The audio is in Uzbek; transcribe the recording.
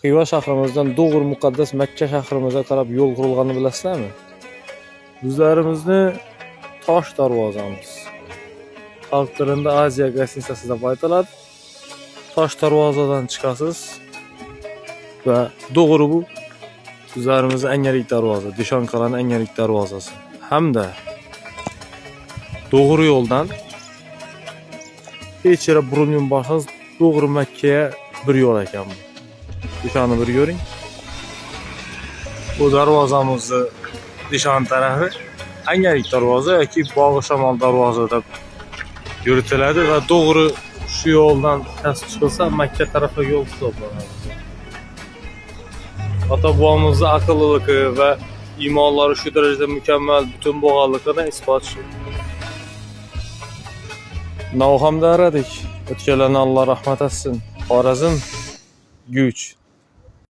Xiva shahrimizdan Doğur muqaddas Makka shahrimizga qarab yo'l qurilganini bilasizlarmi? Bizlarimizni Tosh darvozamiz. Xalq tilida Aziya gastitsasi deb aytiladi. Tosh darvozadan chiqasiz va Doğur bu bizlarimizning eng yirik darvoza, Dishonqaraning eng yirik darvozasi. Hamda Doğur yo'ldan hech yere burun borsangiz Doğur Makkaga bir yo'l ekan bu. Dishonni bir ko'ring. Bu darvozamizni Dishon tarafi eng yirik darvoza yoki Bog'i Shamol darvoza deb yuritiladi va to'g'ri shu yo'ldan kasb chiqilsa Makka tarafiga yo'l hisoblanadi. Ota-bobomizning aqlliligi va iymonlari shu darajada mukammal butun bo'lganligini isbot shu. Navhamda aradik. O'tganlarni Alloh rahmat etsin. Xorazm güç.